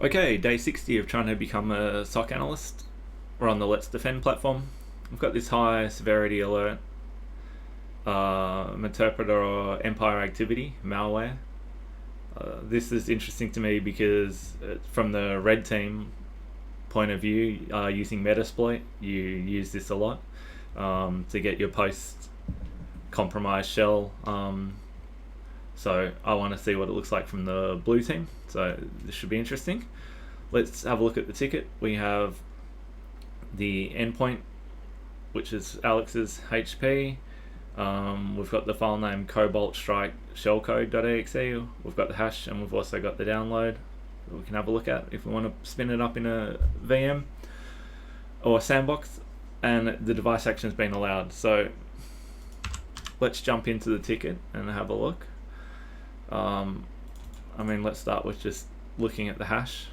Okay, day 60 of trying to become a SOC analyst. We're on the LetsDefend platform. We've got this high severity alert, Meterpreter or Empire activity, malware. This is interesting to me because from the red team point of view, using Metasploit, you use this a lot to get your post-compromised shell. So I want to see what it looks like from the blue team. So this should be interesting. Let's have a look at the ticket. We have the endpoint, which is Alex's HP. We've got the file name Cobalt Strike Shellcode.exe. We've got the hash, and we've also got the download that we can have a look at if we want to spin it up in a VM or Sandbox. And the device action has been allowed. So let's jump into the ticket and have a look. Let's start with just looking at the hash.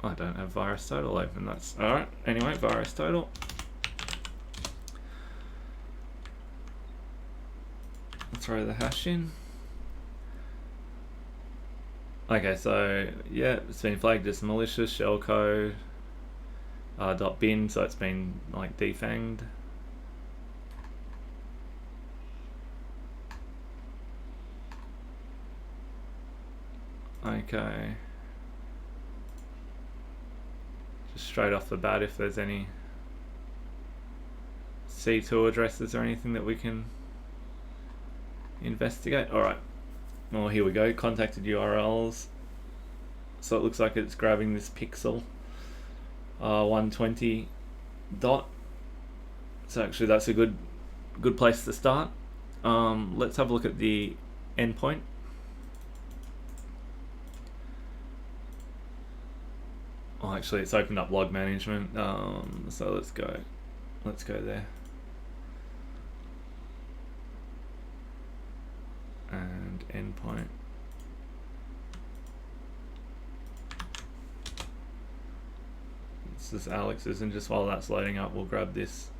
I don't have VirusTotal open, that's alright. Anyway, VirusTotal. I'll throw the hash in. Okay, so yeah, it's been flagged as malicious, shellcode, .bin, so it's been like defanged. Okay. Just straight off the bat, if there's any C2 addresses or anything that we can investigate. Alright. Well, here we go. Contacted URLs. So it looks like it's grabbing this pixel 120 dot. So actually that's a good place to start. Let's have a look at the endpoint. Oh, actually it's opened up log management, so let's go there. And endpoint. This is Alex's, and just while that's loading up, we'll grab this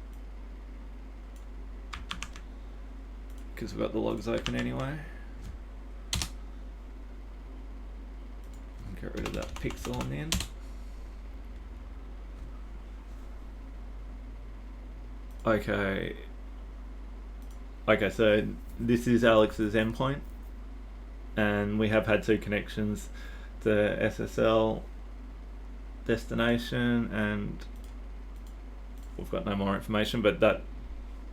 because we've got the logs open anyway. Get rid of that pixel on the end. Okay, so this is Alex's endpoint, and we have had two connections to SSL destination, and we've got no more information, but that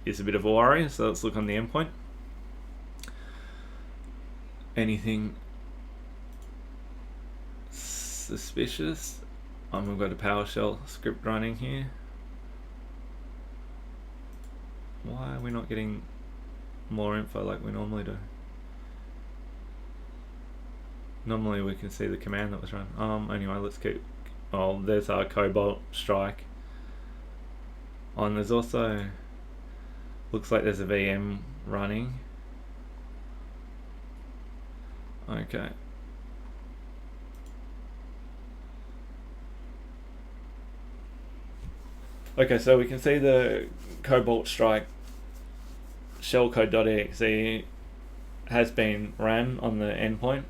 is a bit of a worry. So let's look on the endpoint. Anything suspicious? We've got a PowerShell script running here. Why are we not getting more info like we normally do? Normally we can see the command that was run. Anyway, let's keep. Oh, there's our Cobalt Strike. And there's also looks like there's a VM running. Okay. Okay, so we can see the Cobalt Strike Shellcode.exe has been ran on the endpoint.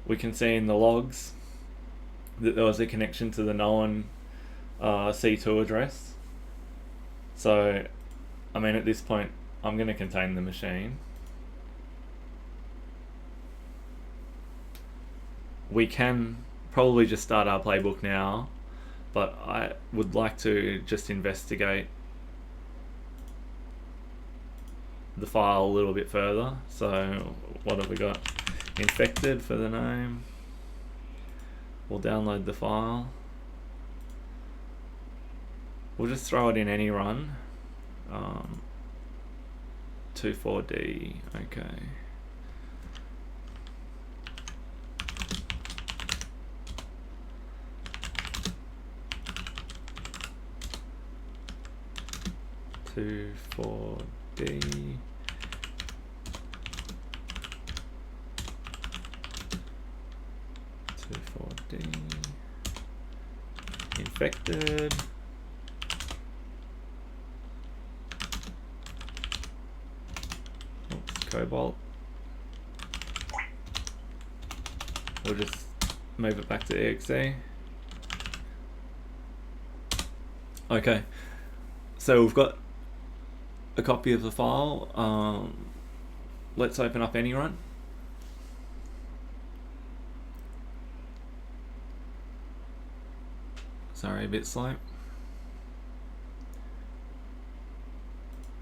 We can see in the logs that there was a connection to the known C2 address. So, at this point, I'm going to contain the machine. We can probably just start our playbook now, but I would like to just investigate the file a little bit further. So what have we got? Infected for the name. We'll download the file. We'll just throw it in any run. 24D, okay. D 24D infected. Oops, Cobalt. we'll just move it back to exe. Okay, so we've got a copy of the file. Let's open up any run. Sorry, a bit slow.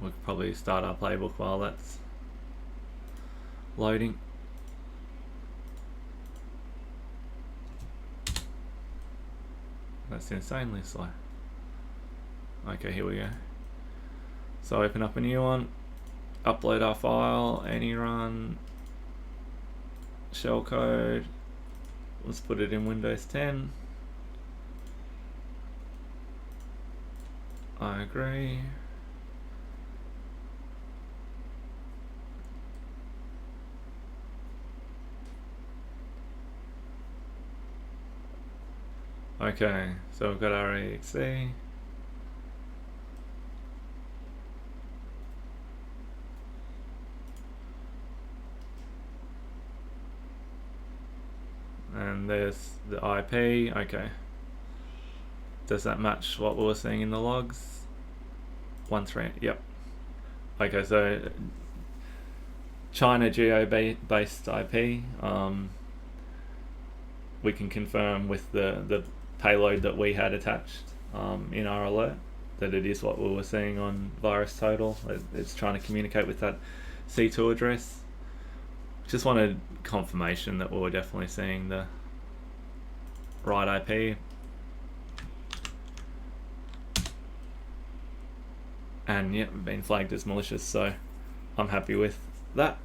We'll probably start our playbook while that's loading. That's insanely slow. Okay, here we go. So open up a new one, upload our file, any run, shellcode. Let's put it in Windows 10. I agree. Okay, so we've got our exe. And there's the IP. Okay. Does that match what we were seeing in the logs? 1.3. Yep. Okay, so China geo-based IP. We can confirm with the payload that we had attached in our alert that it is what we were seeing on VirusTotal. It's trying to communicate with that C2 address. Just wanted confirmation that we were definitely seeing the right IP. And yeah, been flagged as malicious, so I'm happy with that.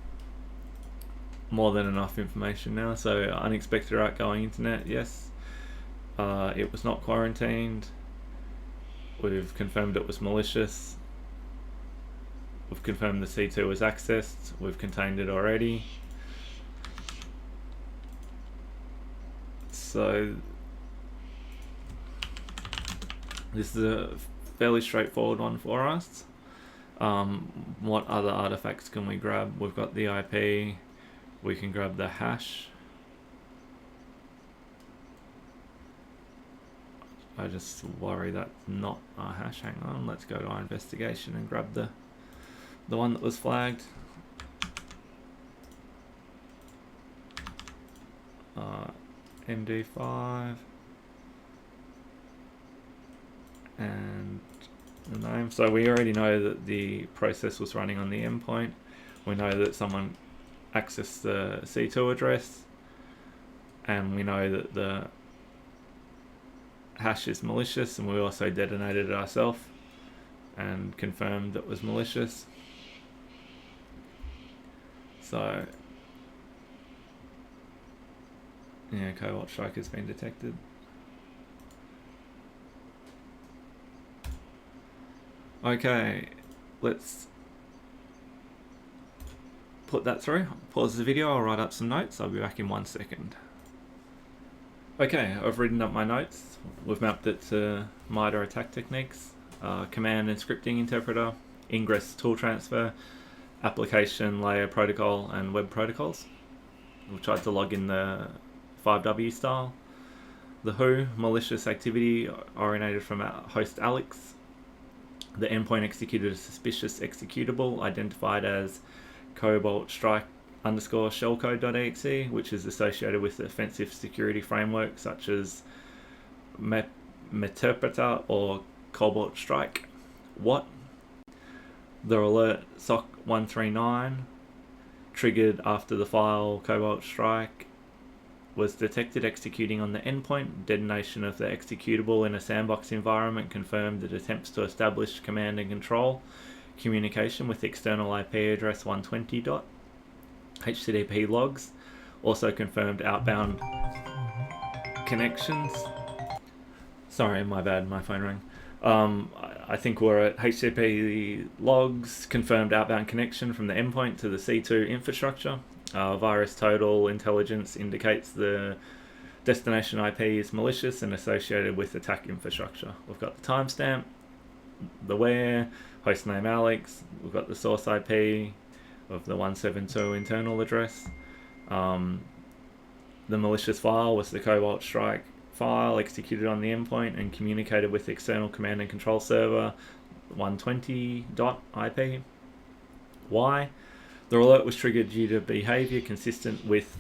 More than enough information now. So unexpected or outgoing internet, yes. It was not quarantined. We've confirmed it was malicious. We've confirmed the C2 was accessed. We've contained it already. So this is a fairly straightforward one for us. What other artifacts can we grab? We've got the IP. We can grab the hash. I just worry that's not our hash. Hang on, let's go to our investigation and grab the one that was flagged. MD5 and the name. So we already know that the process was running on the endpoint. We know that someone accessed the C2 address, and we know that the hash is malicious, and we also detonated it ourselves and confirmed it was malicious. So yeah, Cobalt Strike has been detected. Okay, let's put that through. Pause the video, I'll write up some notes. I'll be back in 1 second. Okay, I've written up my notes. We've mapped it to MITRE attack techniques, command and scripting interpreter, ingress tool transfer, application layer protocol, and web protocols. We've tried to log in the 5W style. The WHO, malicious activity originated from host Alex. The endpoint executed a suspicious executable identified as Cobalt Strike _shellcode.exe, which is associated with offensive security frameworks such as Meterpreter or Cobalt Strike. What? The alert SOC 139 triggered after the file Cobalt Strike was detected executing on the endpoint. Detonation of the executable in a Sandbox environment confirmed that attempts to establish command and control communication with external IP address 120.HTTP logs. Also confirmed outbound connections. Sorry, my bad, my phone rang. I think we're at HTTP logs, confirmed outbound connection from the endpoint to the C2 infrastructure. VirusTotal intelligence indicates the destination IP is malicious and associated with attack infrastructure. We've got the timestamp, the where, hostname Alex, we've got the source IP of the 172 internal address. the malicious file was the Cobalt Strike file executed on the endpoint and communicated with the external command and control server 120.IP. Why? The alert was triggered due to behavior consistent with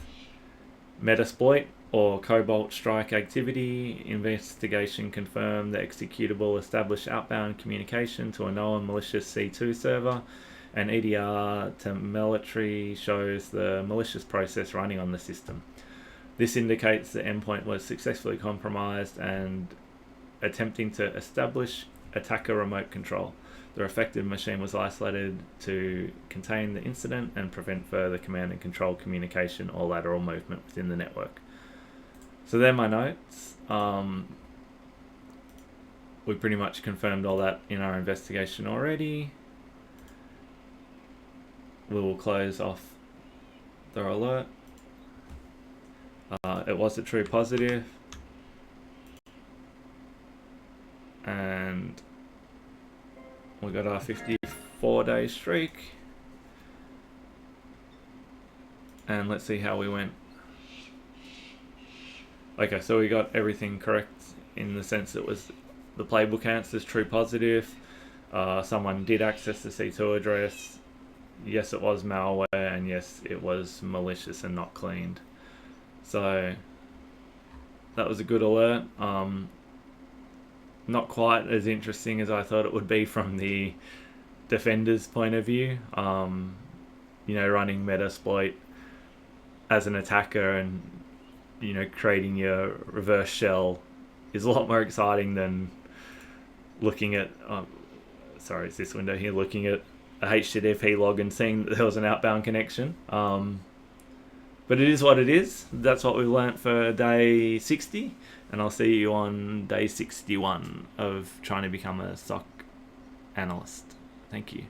Metasploit or Cobalt Strike activity. Investigation confirmed the executable established outbound communication to a known malicious C2 server, and EDR telemetry shows the malicious process running on the system. This indicates the endpoint was successfully compromised and attempting to establish attacker remote control. The affected machine was isolated to contain the incident and prevent further command and control communication or lateral movement within the network. So they're my notes. We pretty much confirmed all that in our investigation already. We will close off the alert. It was a true positive. And we got our 54-day streak. And let's see how we went. Okay, so we got everything correct in the sense it was the Playbook Answers true positive. Someone did access the C2 address. Yes, it was malware, and yes, it was malicious and not cleaned. So that was a good alert. Not quite as interesting as I thought it would be from the defender's point of view. You know, running Metasploit as an attacker and, you know, creating your reverse shell is a lot more exciting than looking at, sorry, it's this window here, looking at a HTTP log and seeing that there was an outbound connection. But it is what it is. That's what we learnt for day 60, and I'll see you on day 61 of trying to become a SOC analyst. Thank you.